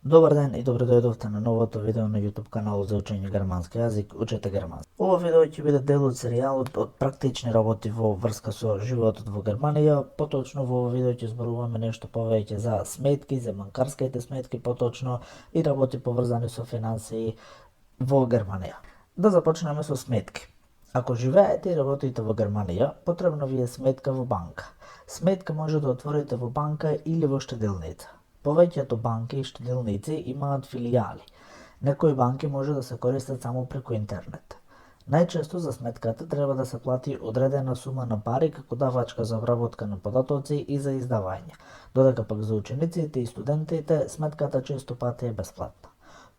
Добар ден и добре дојдовте на новото видео на YouTube каналот за учење германски јазик Учете германски. Ова видео ќе биде дел од серијалот од практични работи во врска со животот во Германија. Поточно во ова видео ќе зборуваме нешто повеќе за сметки, за банкарските сметки поточно и работи поврзани со финансии во Германија. Да започнеме со сметки. Ако живеете и работите во Германија, потребна ви е сметка во банка. Сметка може да отворите во банка или во штеделница. Повеќето банки и штеделници имаат филијали. Некои банки може да се користат само преку интернет. Најчесто за сметката треба да се плати одредена сума на пари како давачка за обработка на податоци и за издавање, додека пак за учениците и студентите сметката често пати е бесплатна.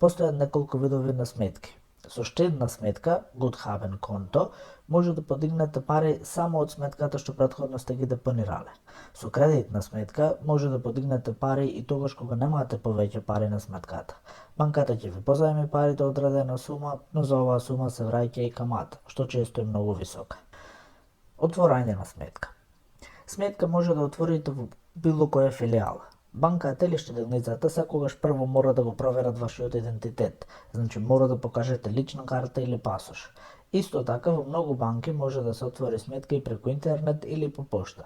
Постојат неколку видови на сметки. Со штедна сметка, Guthaben конто, може да подигнете пари само од сметката што претходно сте ги депонирале. Со кредитна сметка може да подигнете пари и тогаш кога немате повеќе пари на сметката. Банката ќе ви позајми парите од одредена сума, но за оваа сума се враќа и камата, што често е многу висока. Отворање на сметка. Сметка може да отворите во било која филијала. Банката или штеделницата секогаш прво мора да го проверат вашиот идентитет, значи мора да покажете лична карта или пасош. Исто така во многу банки може да се отвори сметка и преку интернет или по пошта.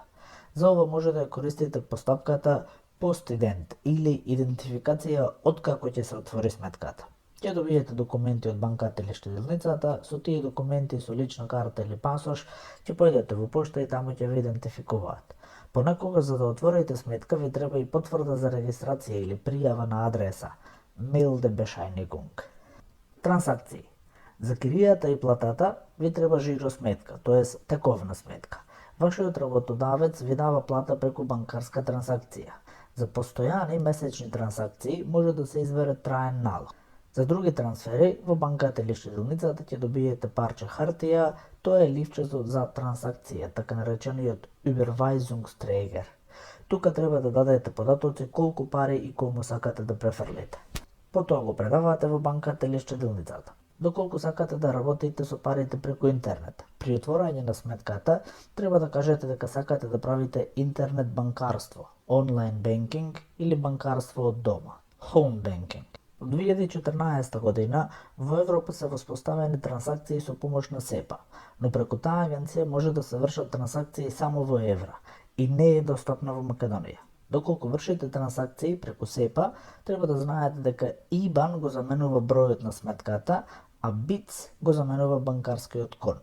За ова може да ја користите постапката постидент или идентификација откако ќе се отвори сметката. Ќе добиете документи од банката или штеделницата, со тие документи со лична карта или пасош ќе појдете во пошта и таму ќе ве идентификуваат. Понекогаш за да отворите сметка ви треба и потврда за регистрација или пријава на адреса Meldebешајнигунг. Трансакции. За киријата и платата ви треба жиро сметка, тоест тековна сметка. Вашиот работодавец ви дава плата преку банкарска трансакција. За постојани месечни трансакции може да се избере траен налог. За други трансфери, во банката или штеделницата ќе добиете парче хартија, тоа е ливчето за трансакција, така наречениот Überweisungsträger. Тука треба да дадете податоци колку пари и кому сакате да префрлите. Потоа го предавате во банката или штеделницата. Доколку сакате да работите со парите преку интернет. При отворање на сметката, треба да кажете дека сакате да правите интернет банкарство, онлайн банкинг или банкарство од дома, home banking. Во 2014 година во Европа се воспоставени трансакции со помош на СЕПА, но преку таа агенција може да се вршат трансакции само во евра и не е достапна во Македонија. Доколку вршите трансакции преку СЕПА, треба да знаете дека IBAN го заменува бројот на сметката, а BIC го заменува банкарскиот кон.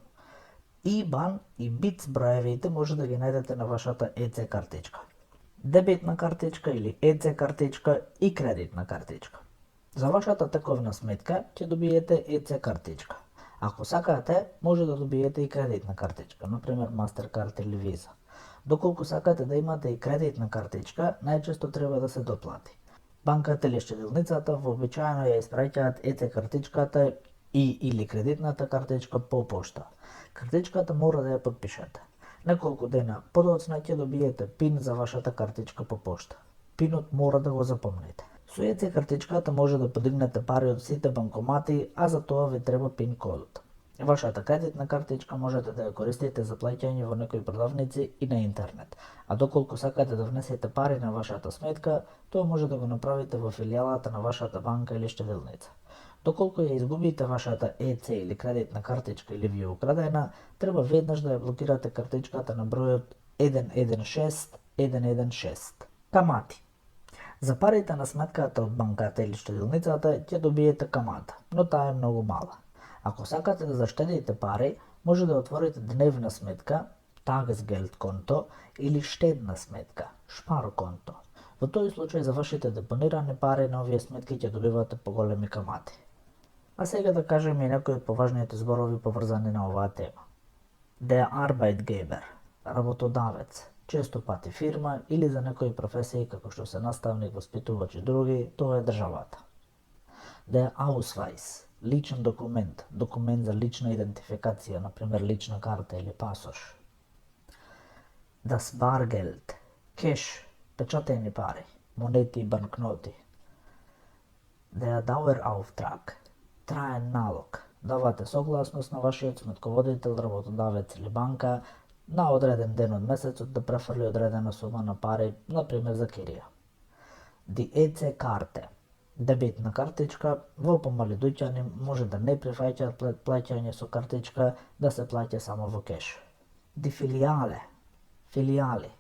IBAN и BIC броевите може да ги најдете на вашата ЕЦ картичка. Дебитна картичка или ЕЦ картичка и кредитна картичка. За вашата тековна сметка ќе добиете ЕЦ картичка. Ако сакате, може да добиете и кредитна картичка, например Mastercard или Visa. Доколку сакате да имате и кредитна картичка, најчесто треба да се доплати. Банката или штеделницата вообичаено ја испраќаат ЕЦ картичката и или кредитната картичка по пошта. Картичката мора да ја подпишете. Неколку дена подоцна ќе добиете пин за вашата картичка по пошта. Пинот мора да го запомните. Со ЕЦ картичката може да подигнете пари од сите банкомати, а за тоа ви треба пин кодот. Вашата кредитна картичка можете да ја користите за плаќање во некои продавници и на интернет, а доколку сакате да внесете пари на вашата сметка, тоа може да го направите во филијалата на вашата банка или штеделница. Доколку ја изгубите вашата ЕЦ или кредитна картичка или ви е украдена, треба веднаш да ја блокирате картичката на бројот 116 116. Камати. За парите на сметката од банката или штеделницата ќе добиете камата, но таа е многу мала. Ако сакате да заштедите пари, може да отворите дневна сметка, Tagesgeld конто или штедна сметка, Sparkonto. Во тој случај за вашите депонирани пари на овие сметки ќе добивате поголеми камати. А сега да кажеме и некои од поважните зборови поврзани на оваа тема. Der Arbeitgeber, работодавец, често пати фирма или за некои професии како што се наставник, воспитувач и други, тоа е државата. Der Ausweis, личен документ, документ за лична идентификација, например лична карта или пасош. Das Bargeld, кеш, печатени пари, монети и банкноти. Der Dauerauftrag, траен налог, давате согласност на вашиот сметководител, работодавец или банка на одреден ден од месецот да префрли одредена сума на пари, например за кирија. Die EC-Karte, Дебитна картичка во помали дуќани може да не прифаќаат плаќање со картичка, да се плаќа само во кеш. Ди филијале, филијали,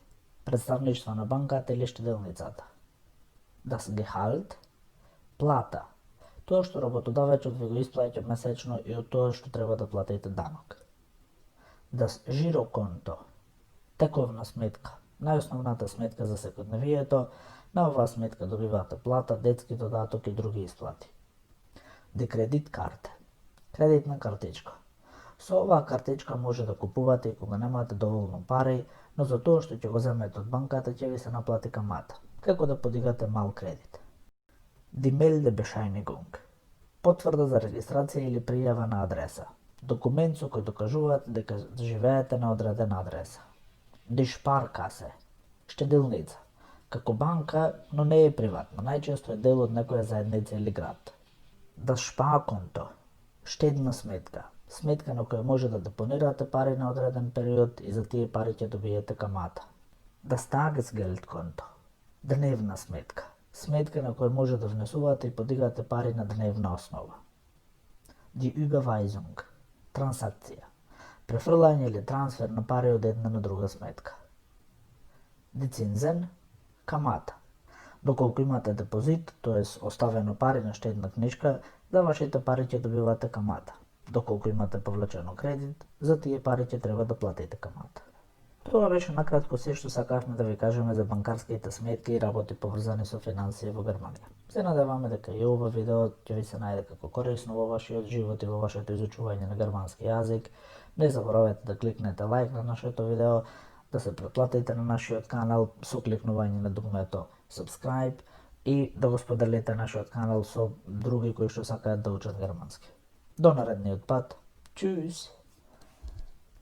представништво на банката или штеделницата. Das Gehalt, плата, тоа што работодавачот ви го исплаќа месечно и од тоа што треба да платите данок. Das Girokonto, тековна сметка, најосновната сметка за секојдневието. На оваа сметка добивате плата, детски додаток и други исплати. Ди кредит карте, кредитна картичка. Со оваа картичка може да купувате и кога немате доволно пари, но за тоа што ќе го земете од банката ќе ви се наплати камата, како да подигате мал кредит. Ди Meldebesheiниgung, потврда за регистрација или пријава на адреса, документ со кој докажувате дека живеете на одредена адреса. Ди Sparkasse, штеделница, како банка, но не е приватна, најчесто е дел од некоја заедница или град. Das Sparkonto, штедна сметка, сметка на која може да депонирате пари на одреден период и за тие пари ќе добиете камата. Das Tagesgeldkonto, дневна сметка, сметка на која може да внесувате и подигате пари на дневна основа. Die Überweisung, трансакција, префрлање или трансфер на пари од една на друга сметка. Die Zinsen, камата. Доколку имате депозит, т.е. оставено пари на штедна книжка, за вашите пари ќе добивате камата. Доколку имате повлечено кредит, за тие пари ќе треба да платите камата. Тоа беше накратко се што сакавме да ви кажеме за банкарските сметки и работи поврзани со финансии во Германија. Се надеваме дека и ова видео ќе ви се најде како корисно во вашиот живот и во вашето изучување на германски јазик. Не заборавете да кликнете лайк на нашето видео, да се претплатите на нашиот канал со кликнување на дугмето subscribe и да го споделите нашиот канал со други кои што сакаат да учат германски. До наредниот пат. Чус!